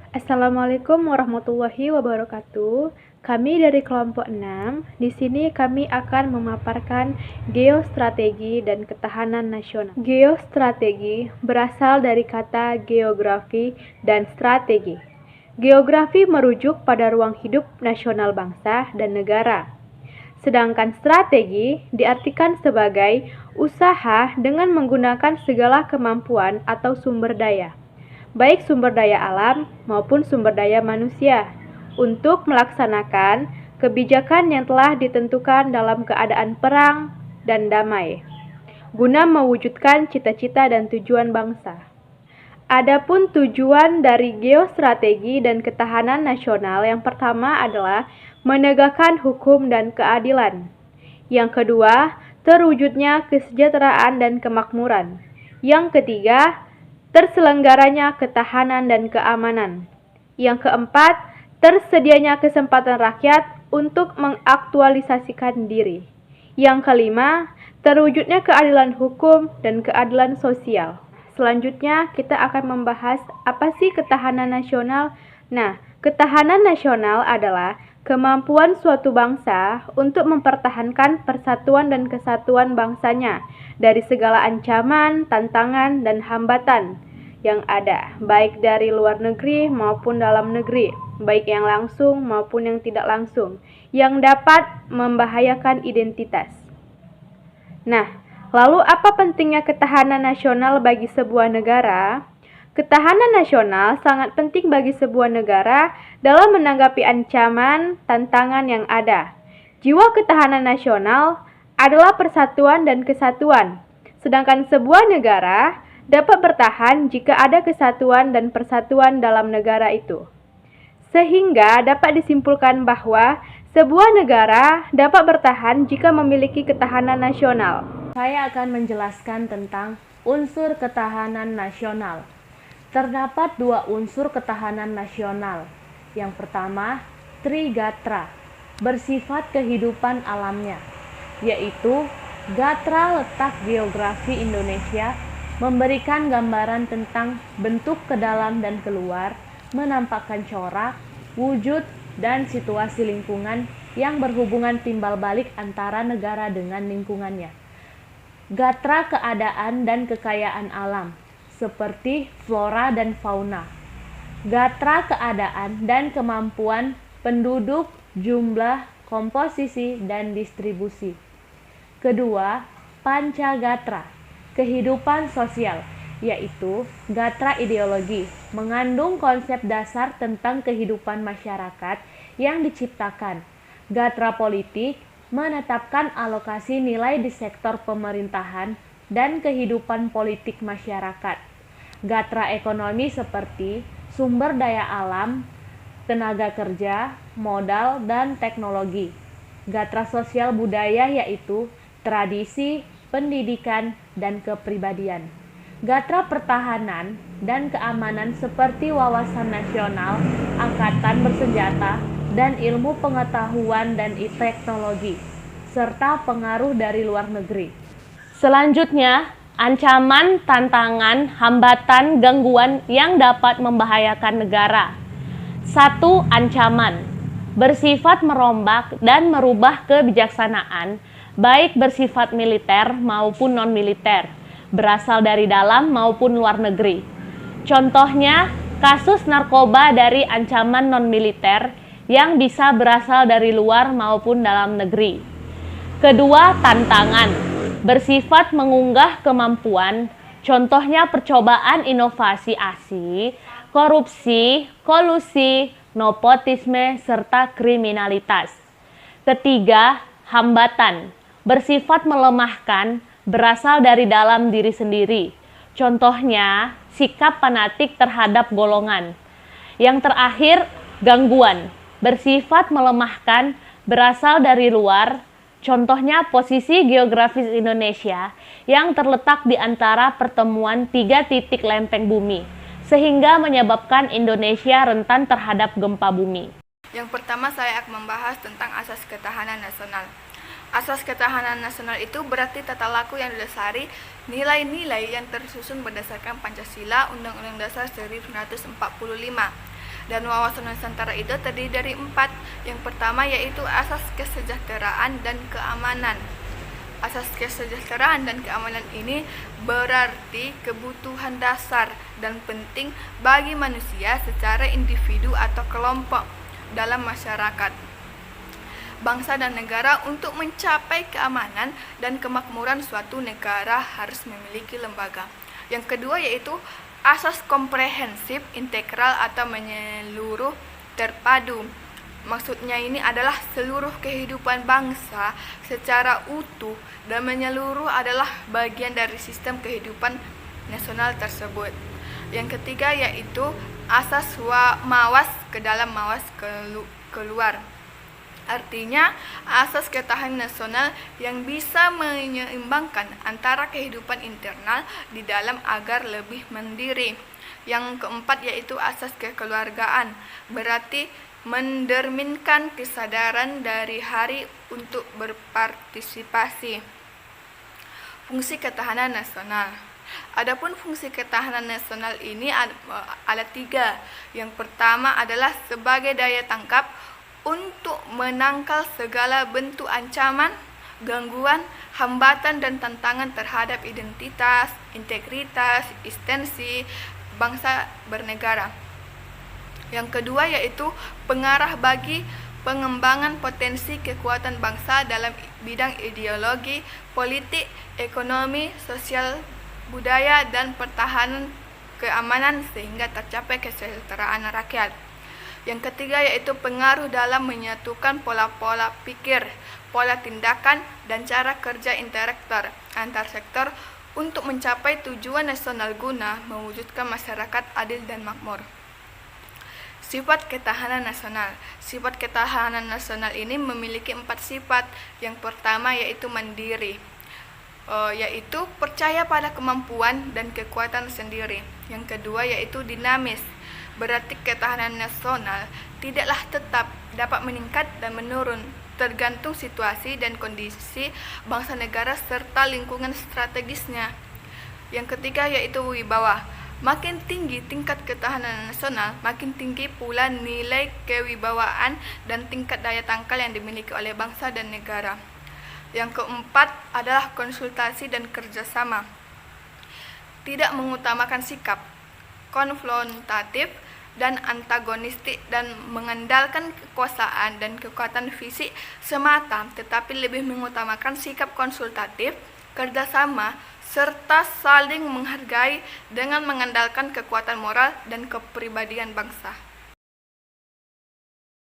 Assalamualaikum warahmatullahi wabarakatuh. Kami dari kelompok 6. Di sini kami akan memaparkan geostrategi dan ketahanan nasional. Geostrategi berasal dari kata geografi dan strategi. Geografi merujuk pada ruang hidup nasional bangsa dan negara. Sedangkan strategi diartikan sebagai usaha dengan menggunakan segala kemampuan atau sumber daya, baik sumber daya alam maupun sumber daya manusia, untuk melaksanakan kebijakan yang telah ditentukan dalam keadaan perang dan damai, guna mewujudkan cita-cita dan tujuan bangsa. Adapun tujuan dari geostrategi dan ketahanan nasional, yang pertama adalah menegakkan hukum dan keadilan. Yang kedua, terwujudnya kesejahteraan dan kemakmuran. Yang ketiga, terselenggaranya ketahanan dan keamanan. Yang keempat, tersedianya kesempatan rakyat untuk mengaktualisasikan diri. Yang kelima, terwujudnya keadilan hukum dan keadilan sosial. Selanjutnya, kita akan membahas apa sih ketahanan nasional. Nah, ketahanan nasional adalah kemampuan suatu bangsa untuk mempertahankan persatuan dan kesatuan bangsanya dari segala ancaman, tantangan, dan hambatan yang ada, baik dari luar negeri maupun dalam negeri, baik yang langsung maupun yang tidak langsung, yang dapat membahayakan identitas. Nah, lalu apa pentingnya ketahanan nasional bagi sebuah negara? Ketahanan nasional sangat penting bagi sebuah negara dalam menanggapi ancaman, tantangan yang ada. Jiwa ketahanan nasional adalah persatuan dan kesatuan, sedangkan sebuah negara dapat bertahan jika ada kesatuan dan persatuan dalam negara itu. Sehingga dapat disimpulkan bahwa sebuah negara dapat bertahan jika memiliki ketahanan nasional. Saya akan menjelaskan tentang unsur ketahanan nasional. Terdapat dua unsur ketahanan nasional. Yang pertama, Trigatra, bersifat kehidupan alamnya, yaitu gatra letak geografi Indonesia, memberikan gambaran tentang bentuk ke dalam dan keluar, menampakkan corak, wujud, dan situasi lingkungan yang berhubungan timbal balik antara negara dengan lingkungannya. Gatra keadaan dan kekayaan alam, seperti flora dan fauna. Gatra keadaan dan kemampuan penduduk, jumlah, komposisi, dan distribusi. Kedua, Pancagatra, kehidupan sosial, yaitu gatra ideologi, mengandung konsep dasar tentang kehidupan masyarakat yang diciptakan. Gatra politik, menetapkan alokasi nilai di sektor pemerintahan dan kehidupan politik masyarakat. Gatra ekonomi seperti sumber daya alam, tenaga kerja, modal, dan teknologi. Gatra sosial budaya yaitu tradisi, pendidikan, dan kepribadian. Gatra pertahanan dan keamanan seperti wawasan nasional, angkatan bersenjata, dan ilmu pengetahuan dan teknologi, serta pengaruh dari luar negeri. Selanjutnya, ancaman, tantangan, hambatan, gangguan yang dapat membahayakan negara. 1. Ancaman bersifat merombak dan merubah kebijaksanaan, baik bersifat militer maupun non-militer, berasal dari dalam maupun luar negeri. Contohnya, kasus narkoba dari ancaman non-militer yang bisa berasal dari luar maupun dalam negeri. Kedua, tantangan bersifat mengunggah kemampuan, contohnya percobaan inovasi ASI, korupsi, kolusi, nepotisme, serta kriminalitas. Ketiga, hambatan bersifat melemahkan, berasal dari dalam diri sendiri, contohnya sikap fanatik terhadap golongan. Yang terakhir, gangguan bersifat melemahkan, berasal dari luar, contohnya posisi geografis Indonesia yang terletak di antara pertemuan 3 titik lempeng bumi, sehingga menyebabkan Indonesia rentan terhadap gempa bumi. Yang pertama, saya akan membahas tentang asas ketahanan nasional. Asas ketahanan nasional itu berarti tata laku yang didasari nilai-nilai yang tersusun berdasarkan Pancasila, Undang-Undang Dasar 1945. Dan wawasan Nusantara itu terdiri dari 4. Yang pertama yaitu asas kesejahteraan dan keamanan. Asas kesejahteraan dan keamanan ini berarti kebutuhan dasar dan penting bagi manusia secara individu atau kelompok dalam masyarakat, bangsa dan negara. Untuk mencapai keamanan dan kemakmuran suatu negara harus memiliki lembaga. Yang kedua yaitu asas komprehensif, integral atau menyeluruh, terpadu. Maksudnya ini adalah seluruh kehidupan bangsa secara utuh dan menyeluruh adalah bagian dari sistem kehidupan nasional tersebut. Yang ketiga yaitu asas mawas ke dalam, mawas keluar. Artinya asas ketahanan nasional yang bisa menyeimbangkan antara kehidupan internal di dalam agar lebih mandiri. Yang keempat yaitu asas kekeluargaan, berarti mencerminkan kesadaran dari hari untuk berpartisipasi. Fungsi ketahanan nasional. Adapun fungsi ketahanan nasional ini ada 3. Yang pertama adalah sebagai daya tangkap untuk menangkal segala bentuk ancaman, gangguan, hambatan dan tantangan terhadap identitas, integritas, eksistensi bangsa bernegara. Yang kedua yaitu pengarah bagi pengembangan potensi kekuatan bangsa dalam bidang ideologi, politik, ekonomi, sosial, budaya, dan pertahanan keamanan sehingga tercapai kesejahteraan rakyat. Yang ketiga yaitu pengaruh dalam menyatukan pola-pola pikir, pola tindakan, dan cara kerja interaktor antar sektor untuk mencapai tujuan nasional guna mewujudkan masyarakat adil dan makmur. Sifat ketahanan nasional. Sifat ketahanan nasional ini memiliki 4 sifat. Yang pertama yaitu mandiri, yaitu percaya pada kemampuan dan kekuatan sendiri. Yang kedua yaitu dinamis, berarti ketahanan nasional tidaklah tetap, dapat meningkat dan menurun, tergantung situasi dan kondisi bangsa negara serta lingkungan strategisnya. Yang ketiga yaitu wibawa. Makin tinggi tingkat ketahanan nasional, makin tinggi pula nilai kewibawaan dan tingkat daya tangkal yang dimiliki oleh bangsa dan negara. Yang keempat adalah konsultasi dan kerjasama. Tidak mengutamakan sikap konfrontatif dan antagonistik dan mengandalkan kekuasaan dan kekuatan fisik semata, tetapi lebih mengutamakan sikap konsultatif, kerjasama, serta saling menghargai dengan mengandalkan kekuatan moral dan kepribadian bangsa.